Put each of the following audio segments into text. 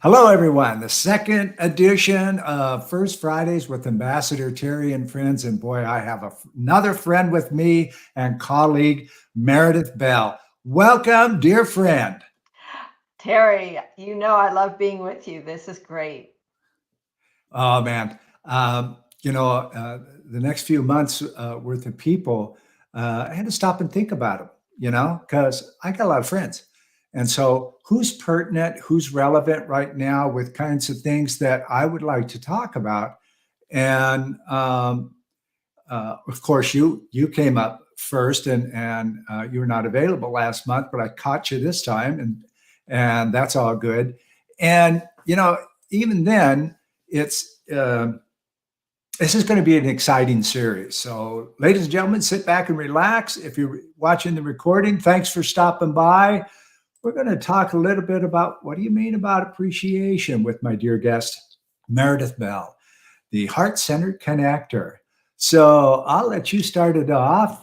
Hello, everyone. The second edition of First Fridays with Ambassador Terry and friends. And boy, I have another friend with me and colleague, Meredith Bell. Welcome, dear friend. Terry, I love being with you. This is great. Oh, man. The next few months worth of people, I had to stop and think about them, because I got a lot of friends. And so, who's pertinent, who's relevant right now with kinds of things that I would like to talk about? And of course, you came up first, and you were not available last month, but I caught you this time, and that's all good. And even then, it's this is going to be an exciting series. So, ladies and gentlemen, sit back and relax. If you're watching the recording, thanks for stopping by. We're going to talk a little bit about what do you mean about appreciation with my dear guest, Meredith Bell, the heart centered connector. So I'll let you start it off.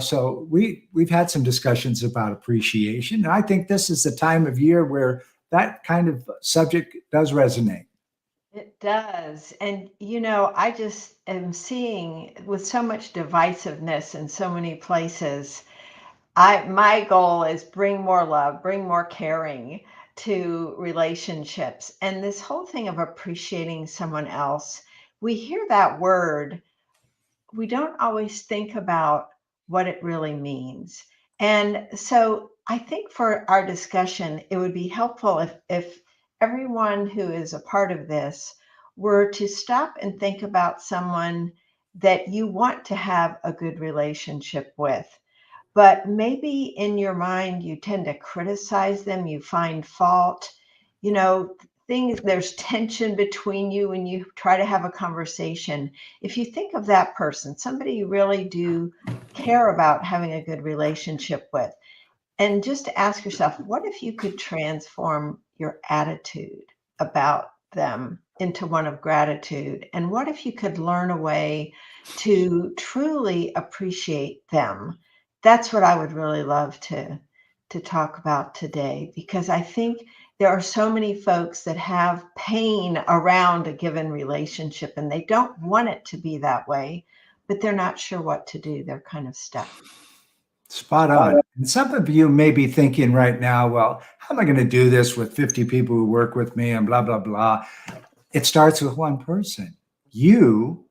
So we've had some discussions about appreciation. And I think this is the time of year where that kind of subject does resonate. It does. And, I just am seeing with so much divisiveness in so many places. My goal is bring more love, bring more caring to relationships. And this whole thing of appreciating someone else, we hear that word, we don't always think about what it really means. And so I think for our discussion, it would be helpful if everyone who is a part of this were to stop and think about someone that you want to have a good relationship with. But maybe in your mind, you tend to criticize them, you find fault, you know, things, there's tension between you when you try to have a conversation. If you think of that person, somebody you really do care about having a good relationship with, and just to ask yourself, what if you could transform your attitude about them into one of gratitude? And what if you could learn a way to truly appreciate them? That's what I would really love to talk about today, because I think there are so many folks that have pain around a given relationship and they don't want it to be that way, but they're not sure what to do. They're kind of stuck. Spot on. And some of you may be thinking right now, well, how am I going to do this with 50 people who work with me and blah, blah, blah? It starts with one person. You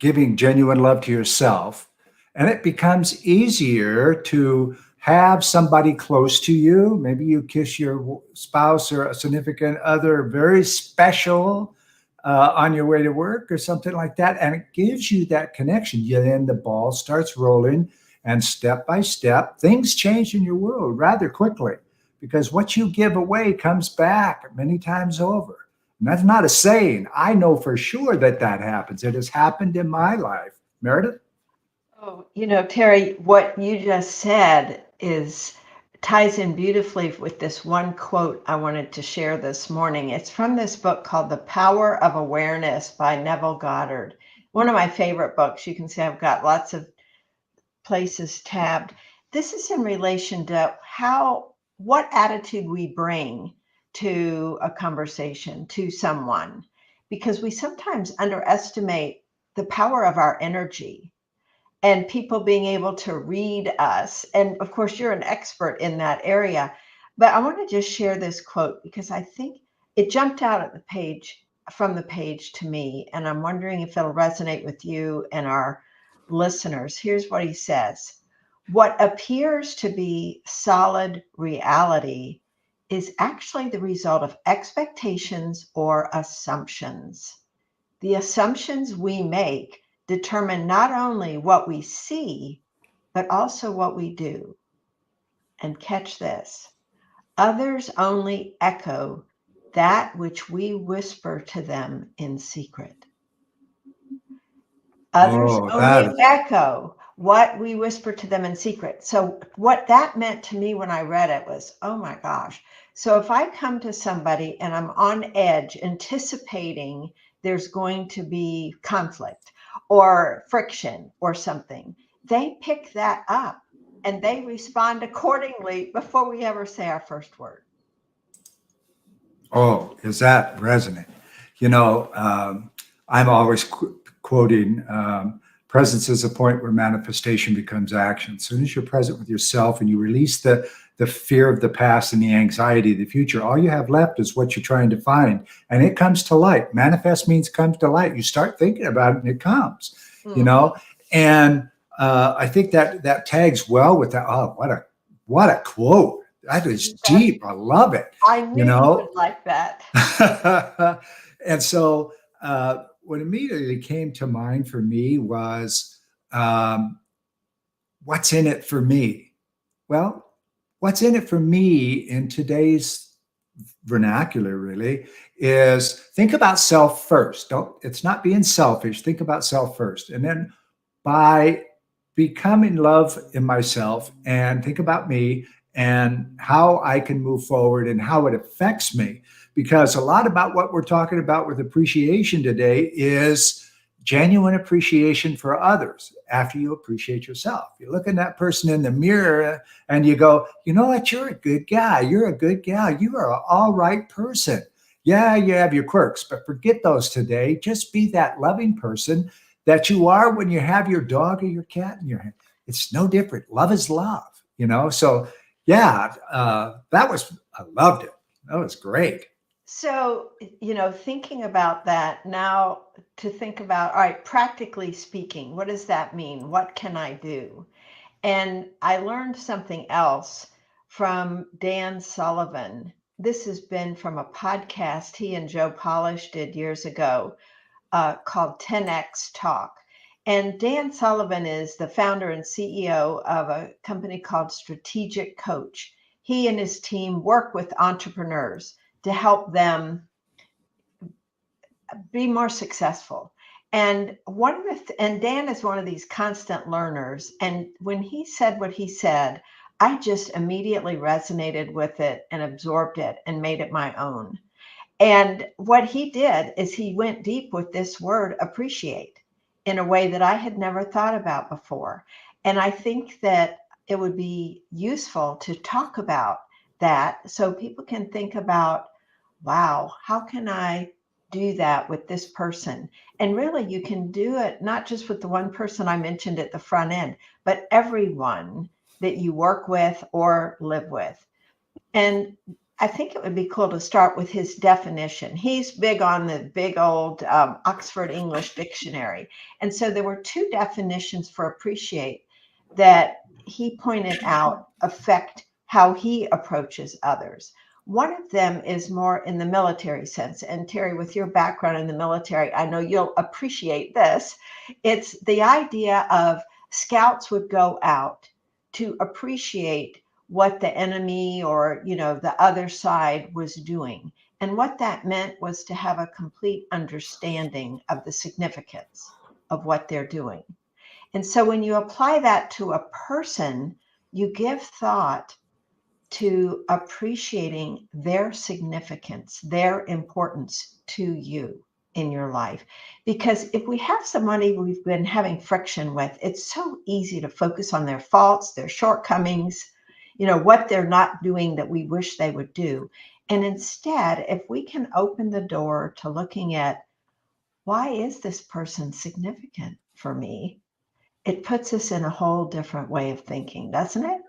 giving genuine love to yourself. And it becomes easier to have somebody close to you. Maybe you kiss your spouse or a significant other very special on your way to work or something like that. And it gives you that connection. Then the ball starts rolling, and step by step, things change in your world rather quickly because what you give away comes back many times over. And that's not a saying. I know for sure that that happens. It has happened in my life. Meredith? Oh, Terry, what you just said is ties in beautifully with this one quote I wanted to share this morning. It's from this book called The Power of Awareness by Neville Goddard. One of my favorite books. You can see I've got lots of places tabbed. This is in relation to what attitude we bring to a conversation, to someone, because we sometimes underestimate the power of our energy and people being able to read us. And of course, you're an expert in that area. But I want to just share this quote because I think it jumped out at the page from the page to me. And I'm wondering if it'll resonate with you and our listeners. Here's what he says: what appears to be solid reality is actually the result of expectations or assumptions. The assumptions we make determine not only what we see, but also what we do. And catch this: others only echo that which we whisper to them in secret. Others Oh, that only is, echo what we whisper to them in secret. So, what that meant to me when I read it was, oh my gosh. So, if I come to somebody and I'm on edge, anticipating there's going to be conflict or friction or something, they pick that up and they respond accordingly before we ever say our first word. Oh, is that resonant? You know, I'm always quoting, presence is a point where manifestation becomes action. As soon as you're present with yourself and you release the fear of the past and the anxiety of the future, all you have left is what you're trying to find. And it comes to light. Manifest means comes to light. You start thinking about it and it comes, you Mhm. know? And I think that tags well with that. Oh, what a quote. That is That's, deep. I love it, I you knew you know? would like that. And so what immediately came to mind for me was, um, what's in it for me? Well, what's in it for me in today's vernacular really is think about self first. Don't, it's not being selfish. Think about self first. And then by becoming love in myself and think about me and how I can move forward and how it affects me. Because a lot about what we're talking about with appreciation today is genuine appreciation for others after you appreciate yourself. You look at that person in the mirror and you go, you know what? You're a good guy. You're a good gal. You are an all right person. Yeah, you have your quirks, but forget those today. Just be that loving person that you are when you have your dog or your cat in your hand. It's no different. Love is love, you know? So, yeah, I loved it. That was great. So, thinking about that now, to think about, all right, practically speaking, what does that mean? What can I do? And I learned something else from Dan Sullivan. This has been from a podcast he and Joe Polish did years ago, called 10X Talk. And Dan Sullivan is the founder and CEO of a company called Strategic Coach. He and his team work with entrepreneurs to help them be more successful. And and Dan is one of these constant learners. And when he said what he said, I just immediately resonated with it and absorbed it and made it my own. And what he did is he went deep with this word appreciate in a way that I had never thought about before. And I think that it would be useful to talk about that so people can think about, wow, how can I do that with this person? And really, you can do it not just with the one person I mentioned at the front end, but everyone that you work with or live with. And I think it would be cool to start with his definition. He's big on the big old Oxford English Dictionary. And so there were two definitions for appreciate that he pointed out affect how he approaches others. One of them is more in the military sense. And Terry, with your background in the military, I know you'll appreciate this. It's the idea of scouts would go out to appreciate what the enemy or the other side was doing, and what that meant was to have a complete understanding of the significance of what they're doing. And so when you apply that to a person, you give thought to appreciating their significance, their importance to you in your life. Because if we have somebody we've been having friction with, it's so easy to focus on their faults, their shortcomings, what they're not doing that we wish they would do. And instead, if we can open the door to looking at why is this person significant for me, it puts us in a whole different way of thinking, doesn't it?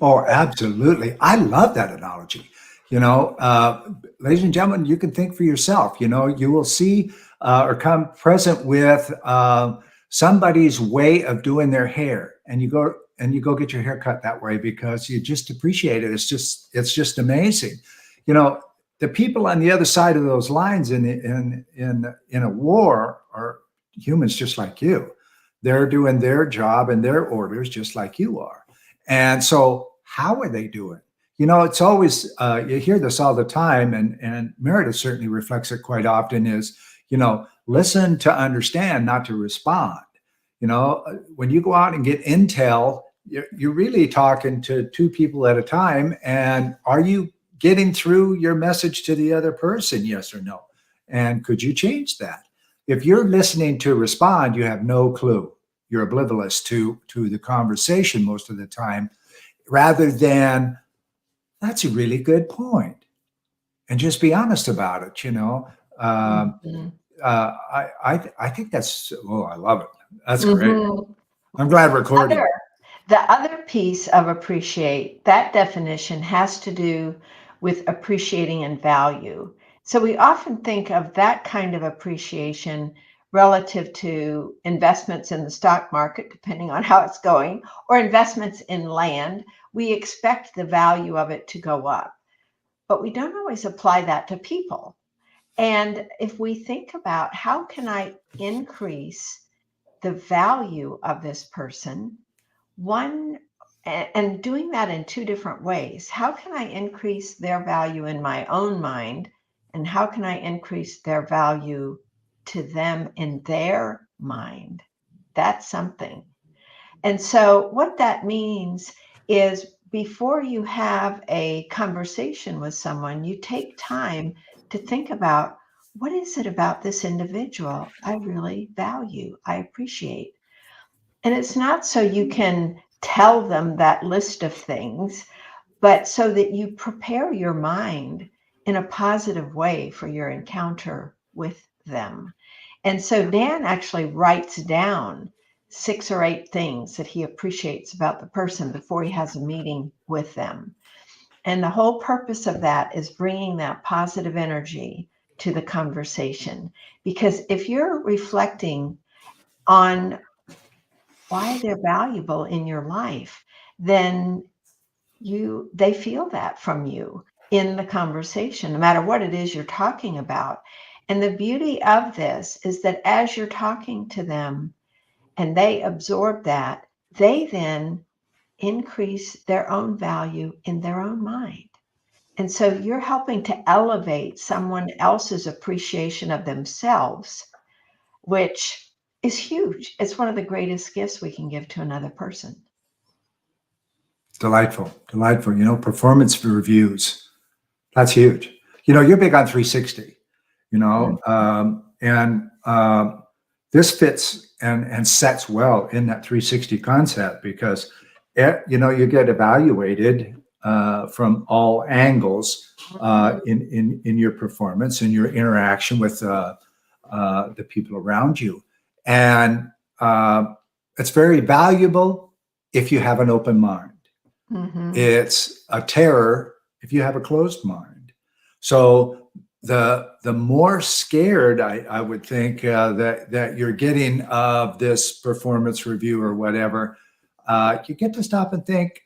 Oh, absolutely. I love that analogy. You know, ladies and gentlemen, you can think for yourself. You know, you will see or come present with somebody's way of doing their hair, and you go get your hair cut that way because you just appreciate it. It's just amazing. You know, the people on the other side of those lines in a war are humans just like you. They're doing their job and their orders just like you are. And so, how are they doing? You know, it's always you hear this all the time, and Meredith certainly reflects it quite often. Is listen to understand, not to respond. When you go out and get intel, you're really talking to two people at a time, and are you getting through your message to the other person? Yes or no? And could you change that? If you're listening to respond, you have no clue. You're oblivious to the conversation most of the time, rather than that's a really good point. and just be honest about it. Mhm. I think that's, oh, I love it. That's great. Mhm. I'm glad we're recording. Other The other piece of appreciate, that definition has to do with appreciating and value. So we often think of that kind of appreciation relative to investments in the stock market, depending on how it's going, or investments in land. We expect the value of it to go up, but we don't always apply that to people. And if we think about how can I increase the value of this person, one, and doing that in two different ways. How can I increase their value in my own mind? And how can I increase their value to them in their mind? That's something. And so, what that means is before you have a conversation with someone, you take time to think about what is it about this individual I really value, I appreciate. And it's not so you can tell them that list of things, but so that you prepare your mind in a positive way for your encounter with them. And so Dan actually writes down 6 or 8 things that he appreciates about the person before he has a meeting with them. And the whole purpose of that is bringing that positive energy to the conversation. Because if you're reflecting on why they're valuable in your life, then they feel that from you in the conversation, no matter what it is you're talking about. And the beauty of this is that as you're talking to them and they absorb that, they then increase their own value in their own mind. And so you're helping to elevate someone else's appreciation of themselves, which is huge. It's one of the greatest gifts we can give to another person. Delightful, delightful. Performance reviews, that's huge. You're big on 360, Mm. and this fits and sets well in that 360 concept because, you get evaluated from all angles Mhm. in your performance and your interaction with the people around you. And it's very valuable if you have an open mind. Mhm. It's a terror if you have a closed mind. So the more scared I would think that you're getting of this performance review or whatever, you get to stop and think,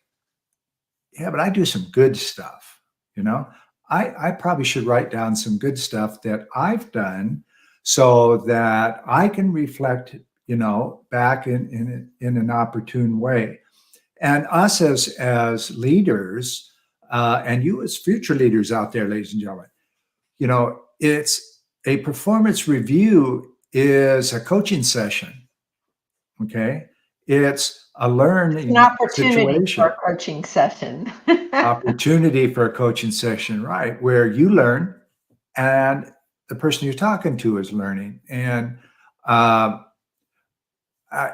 yeah, but I do some good stuff. You know, I probably should write down some good stuff that I've done so that I can reflect, back in an opportune way. And us as leaders, and you as future leaders out there, ladies and gentlemen, it's a performance review is a coaching session. Okay, it's a It's an learning opportunity for situation, a coaching session. opportunity for a coaching session, right? Where you learn and the person you're talking to is learning. And uh, I,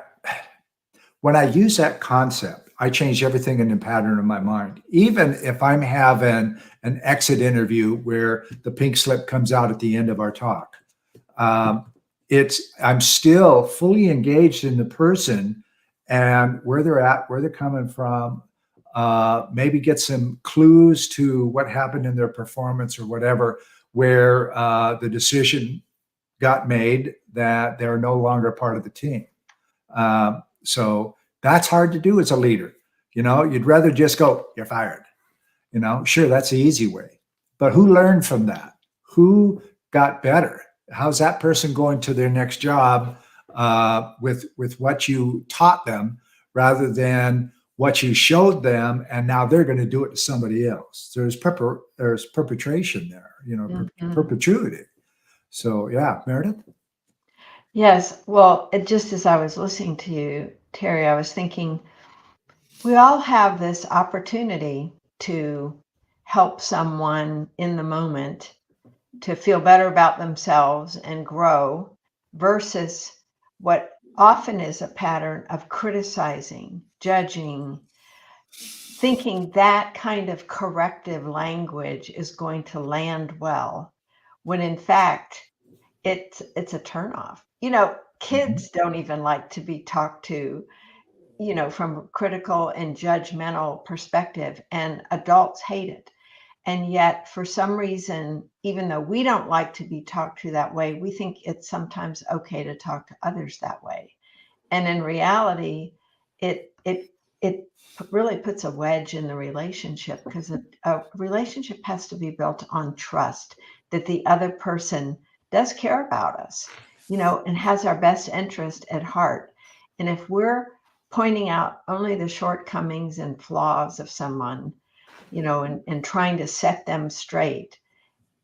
when I use that concept, I change everything in the pattern of my mind. Even if I'm having an exit interview where the pink slip comes out at the end of our talk, um, I'm still fully engaged in the person and where they're at, where they're coming from. Maybe get some clues to what happened in their performance or whatever, where the decision got made that they're no longer part of the team. So that's hard to do as a leader. You'd rather just go, you're fired. Sure, that's the easy way. But who learned from that? Who got better? How's that person going to their next job with what you taught them rather than what you showed them, and now they're going to do it to somebody else? There's perpetration there, Mhm. perpetuity. So yeah, Meredith. Yes. Well, just as I was listening to you, Terry, I was thinking we all have this opportunity to help someone in the moment to feel better about themselves and grow versus what often is a pattern of criticizing, judging, thinking that kind of corrective language is going to land well, when in fact it's a turnoff. Mhm. Kids don't even like to be talked to, from a critical and judgmental perspective, and adults hate it. And yet, for some reason, even though we don't like to be talked to that way, we think it's sometimes okay to talk to others that way. And in reality, it really puts a wedge in the relationship, because a relationship has to be built on trust that the other person does care about us, and has our best interest at heart. And if we're pointing out only the shortcomings and flaws of someone, and trying to set them straight,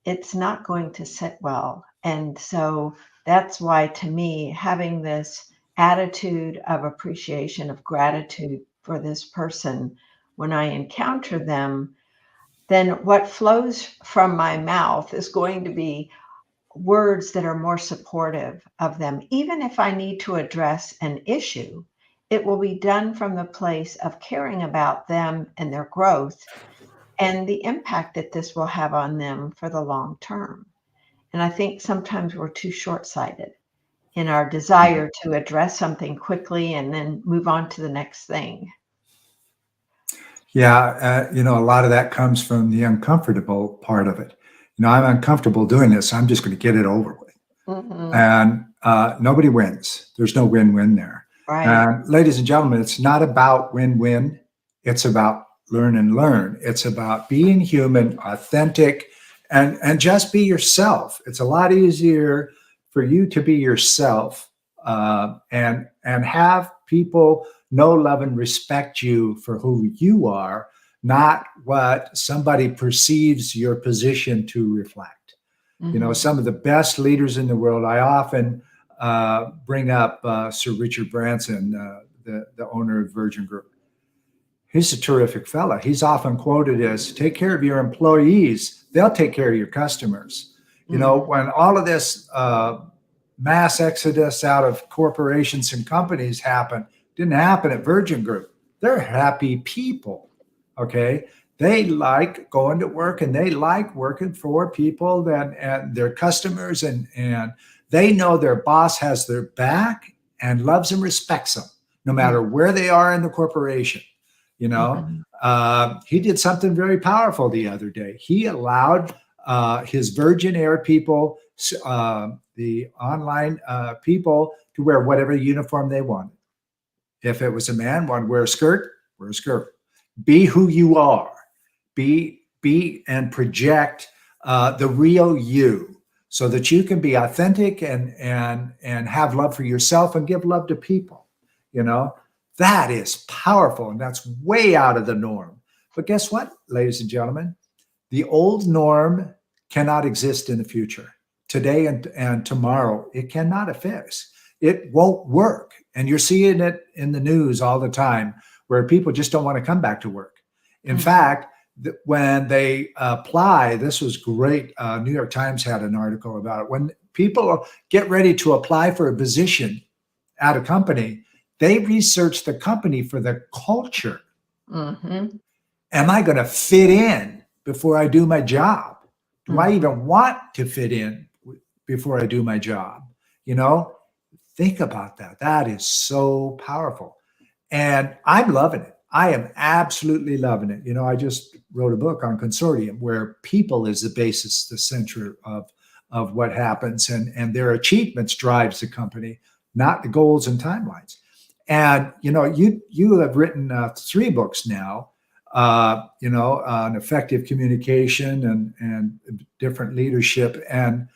it's not going to sit well. And so that's why, to me, having this attitude of appreciation, of gratitude for this person when I encounter them, then what flows from my mouth is going to be words that are more supportive of them. Even if I need to address an issue, it will be done from the place of caring about them and their growth and the impact that this will have on them for the long term. And I think sometimes we're too short sighted in our Mhm. desire to address something quickly and then move on to the next thing. Yeah, a lot of that comes from the uncomfortable part of it. I'm uncomfortable doing this. I'm just going to get it over with. Hmm. And nobody wins. There's no win-win there. Right. And ladies and gentlemen, it's not about win-win. It's about learn and learn. It's about being human, authentic, and just be yourself. It's a lot easier for you to be yourself, and have people know, love, and respect you for who you are, not what somebody perceives your position to reflect. Hmm. Some of the best leaders in the world, I often bring up Sir Richard Branson, the owner of Virgin Group. He's a terrific fella. He's often quoted as, take care of your employees, they'll take care of your customers. Hmm. When all of this mass exodus out of corporations and companies happened, didn't happen at Virgin Group. They're happy people. Okay. They like going to work, and they like working for people that and their customers, and they know their boss has their back and loves and respects them no matter where they are in the corporation. You know, Hmm. he did something very powerful the other day. He allowed his Virgin Air people, the online people, to wear whatever uniform they wanted. If it was a man, wanted to wear a skirt, wear a skirt. Be who you are. Be and project the real you, so that you can be authentic and have love for yourself and give love to people. You know that is powerful, and that's way out of the norm. But guess what, ladies and gentlemen? The old norm cannot exist in the future. Today and tomorrow, it cannot affix. It won't work. And you're seeing it in the news all the time, where people just don't want to come back to work. In Hmm. fact, when they apply, this was great. New York Times had an article about it. When people get ready to apply for a position at a company, they research the company for the culture. Hmm. Am I going to fit in before I do my job? Do I Hmm. even want to fit in before I do my job? You know, think about that. That is so powerful. And I'm loving it. I am absolutely loving it. I just wrote a book on consortium, where people is the basis, the center of what happens, and their achievements drives the company, not the goals and timelines. And you have written 3 books now, on effective communication and different leadership, and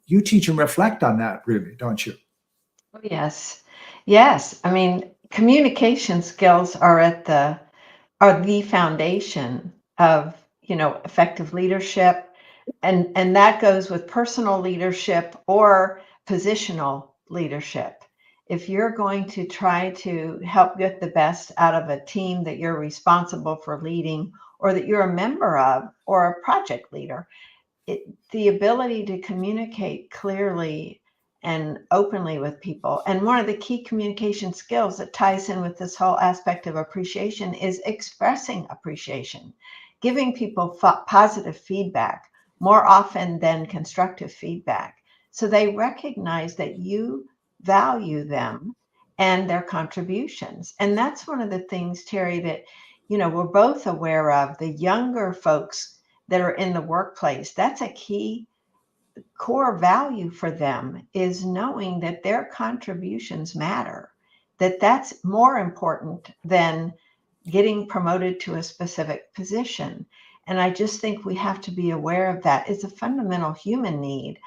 you teach and reflect on that, really, don't you? Oh, yes. Yes. I mean, communication skills are the foundation of, effective leadership. And that goes with personal leadership or positional leadership. If you're going to try to help get the best out of a team that you're responsible for leading, or that you're a member of, or a project leader, the ability to communicate clearly and openly with people. And one of the key communication skills that ties in with this whole aspect of appreciation is expressing appreciation, giving people positive feedback more often than constructive feedback. So they recognize that you value them and their contributions. And that's one of the things, Terry, that, we're both aware of. The younger folks that are in the workplace, that's a key core value for them, is knowing that their contributions matter, that that's more important than getting promoted to a specific position. And I just think we have to be aware of that. It's a fundamental human need,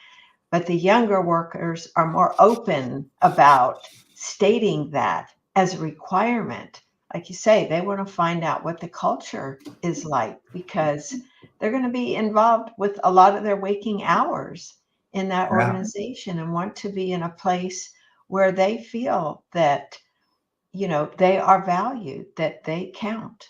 but the younger workers are more open about stating that as a requirement. Like you say, they want to find out what the culture is like, because they're going to be involved with a lot of their waking hours in that Yeah, organization, and want to be in a place where they feel that, they are valued, that they count.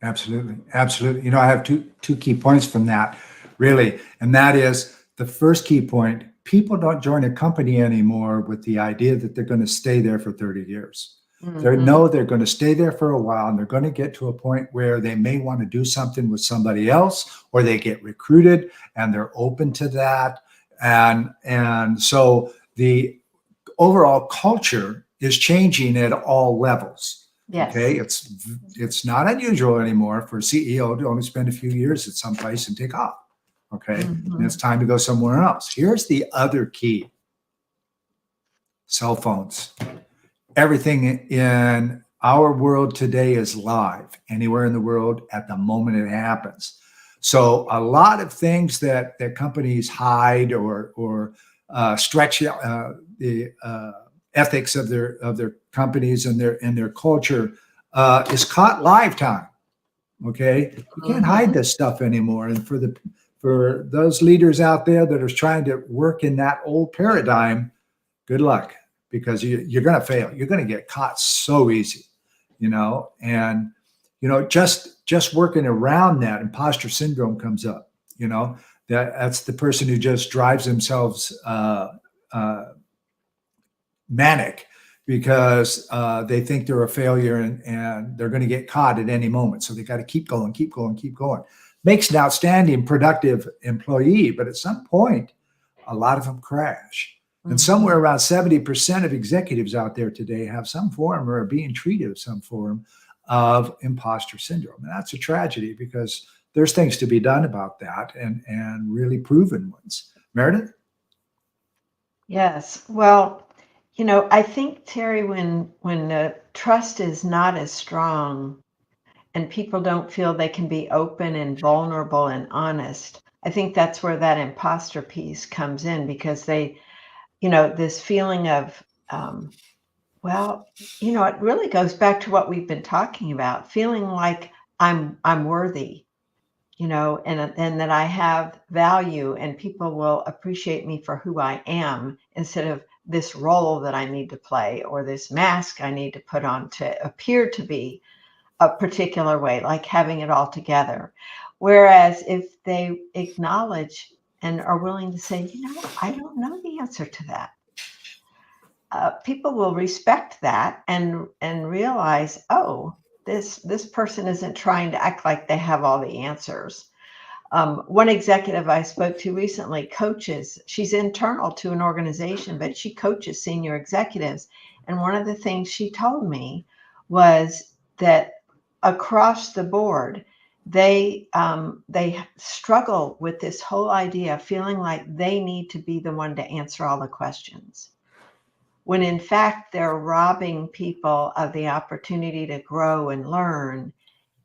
absolutely. Absolutely. I have two key points from that, really. And that is the first key point: people don't join a company anymore with the idea that they're going to stay there for 30 years. They Hmm. know they're going to stay there for a while, and they're going to get to a point where they may want to do something with somebody else, or they get recruited and they're open to that. And so the overall culture is changing at all levels. Okay, Yes. it's not unusual anymore for a CEO to only spend a few years at some place and take off. Okay, and it's Hmm. time to go somewhere else. Here's the other key: cell phones. Everything in our world today is live, anywhere in the world at the moment it happens. So a lot of things that companies hide or stretch the ethics of their companies and their culture is caught live time. Okay, you can't hide Hmm. this stuff anymore. And for those leaders out there that are trying to work in that old paradigm, good luck, because you're going to fail. You're going to get caught so easy, and just working around that, imposter syndrome comes up. That's the person who just drives themselves uh, manic because they think they're a failure, and they're going to get caught at any moment. So they got to keep going, keep going, keep going. Makes an outstanding, productive employee, but at some point, a lot of them crash. And Hmm. somewhere around 70% of executives out there today have some form or are being treated with some form of imposter syndrome. And that's a tragedy, because there's things to be done about that, and really proven ones. Meredith? Yes. Well, I think, Terry, when the trust is not as strong and people don't feel they can be open and vulnerable and honest, I think that's where that imposter piece comes in, because this feeling of, well, it really goes back to what we've been talking about, feeling like I'm worthy, and that I have value and people will appreciate me for who I am, instead of this role that I need to play or this mask I need to put on to appear to be a particular way, like having it all together. Whereas if they acknowledge and are willing to say, I don't know the answer to that, people will respect that and realize, oh, this person isn't trying to act like they have all the answers. One executive I spoke to recently coaches, she's internal to an organization, but she coaches senior executives. And one of the things she told me was that across the board, they struggle with this whole idea of feeling like they need to be the one to answer all the questions, when in fact they're robbing people of the opportunity to grow and learn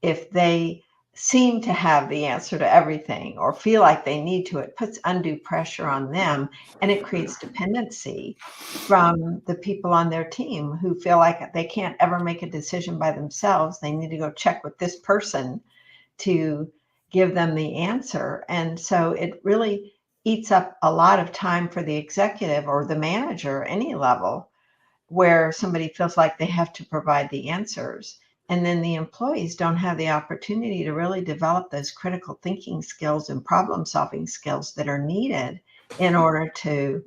if they seem to have the answer to everything or feel like they need to. It puts undue pressure on them, and it creates dependency from the people on their team who feel like they can't ever make a decision by themselves. They need to go check with this person to give them the answer. And so it really eats up a lot of time for the executive or the manager, any level, where somebody feels like they have to provide the answers. And then the employees don't have the opportunity to really develop those critical thinking skills and problem solving skills that are needed in order to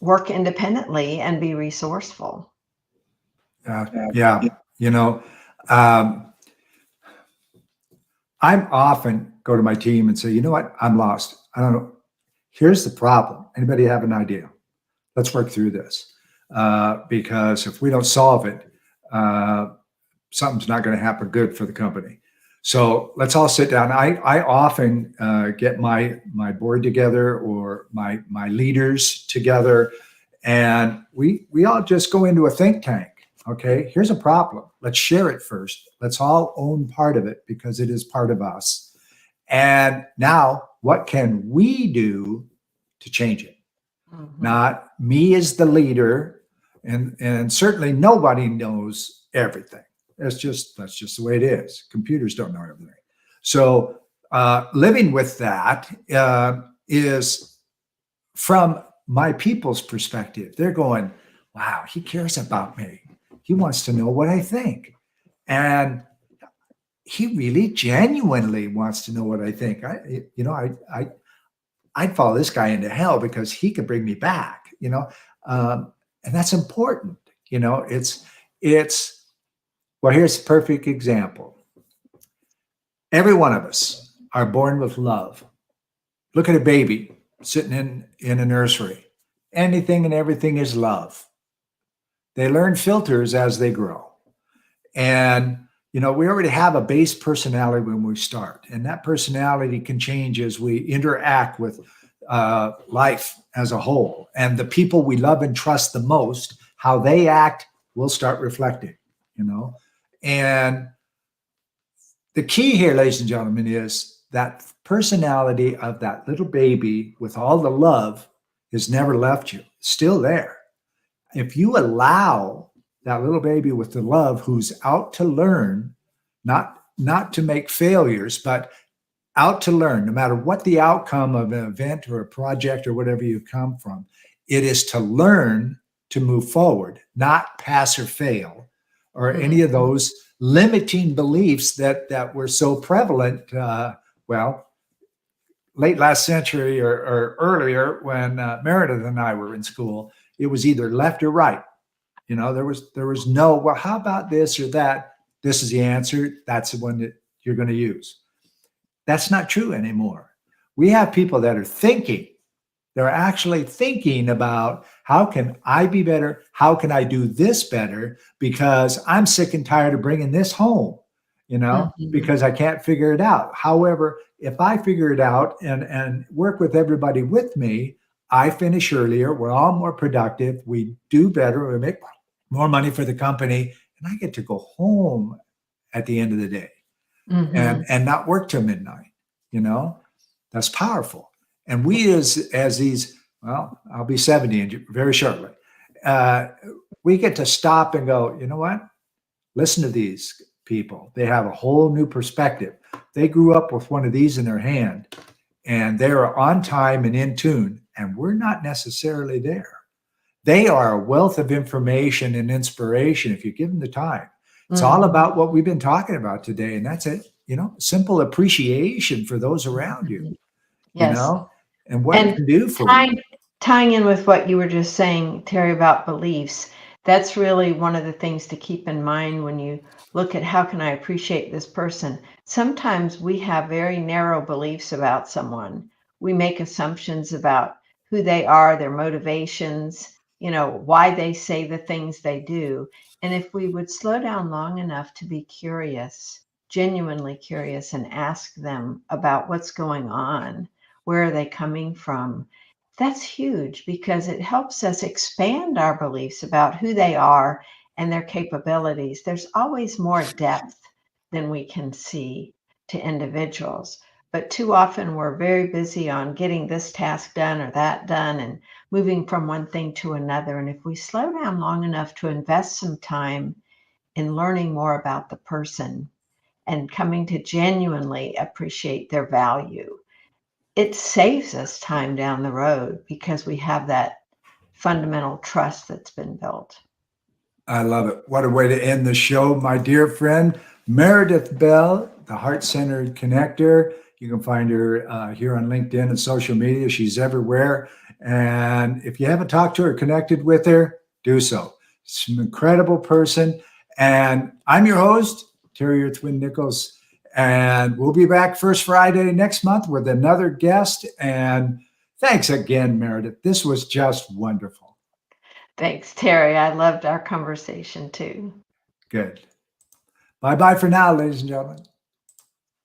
work independently and be resourceful. Yeah. You know, um, I'm often go to my team and say, you know what? I'm lost. I don't know. Here's the problem. Anybody have an idea? Let's work through this. Because if we don't solve it, uh, something's not going to happen good for the company. So let's all sit down. I often get my board together or my leaders together, and we all just go into a think tank. Okay, here's a problem. Let's share it first. Let's all own part of it because it is part of us. And now, what can we do to change it? Mhm. Not me as the leader, and certainly nobody knows everything. That's just the way it is. Computers don't know everything. So living with that is from my people's perspective. They're going, wow, he cares about me. He wants to know what I think. And he really genuinely wants to know what I think. I'd follow this guy into hell because he could bring me back, and that's important. It's well, here's a perfect example. Every one of us are born with love. Look at a baby sitting in a nursery. Anything and everything is love. They learn filters as they grow. And we already have a base personality when we start, and that personality can change as we interact with life as a whole. And the people we love and trust the most, how they act, will start reflecting. And the key here, ladies and gentlemen, is that personality of that little baby with all the love has never left you. It's still there. If you allow that little baby with the love who's out to learn, not to make failures, but out to learn, no matter what the outcome of an event or a project or whatever you come from, it is to learn to move forward, not pass or fail, or any of Mhm. those limiting beliefs that were so prevalent. Well, late last century or earlier, when Meredith and I were in school, it was either left or right. There was no, well, how about this or that? This is the answer. That's the one that you're going to use. That's not true anymore. We have people that are thinking. They're actually thinking about, how can I be better? How can I do this better? Because I'm sick and tired of bringing this home, Mhm. because I can't figure it out. However, if I figure it out and work with everybody with me, I finish earlier. We're all more productive. We do better. We make more money for the company. And I get to go home at the end of the day Mhm. and not work till midnight. You know, that's powerful. And we as these, well, I'll be 70 very shortly. Uh, we get to stop and go, you know what? Listen to these people. They have a whole new perspective. They grew up with one of these in their hand, and they are on time and in tune, and we're not necessarily there. They are a wealth of information and inspiration if you give them the time. It's all Mhm. about what we've been talking about today, and that's it. Simple appreciation for those around you, Mhm. you Yes. know, and what it And can do for you. tying in with what you were just saying, Terry, about beliefs, that's really one of the things to keep in mind when you look at how can I appreciate this person. Sometimes we have very narrow beliefs about someone. We make assumptions about who they are, their motivations, why they say the things they do. And if we would slow down long enough to be curious, genuinely curious, and ask them about what's going on, where are they coming from? That's huge because it helps us expand our beliefs about who they are and their capabilities. There's always more depth than we can see to individuals. But too often we're very busy on getting this task done or that done and moving from one thing to another. And if we slow down long enough to invest some time in learning more about the person and coming to genuinely appreciate their value, it saves us time down the road because we have that fundamental trust that's been built. I love it. What a way to end the show, my dear friend, Meredith Bell, the Heart Centered Connector. You can find her here on LinkedIn and social media. She's everywhere. And if you haven't talked to her or connected with her, do so. She's an incredible person. And I'm your host, Terry Twin Nichols. And we'll be back first Friday next month with another guest. And thanks again, Meredith. This was just wonderful. Thanks, Terry. I loved our conversation too. Good. Bye-bye for now, ladies and gentlemen.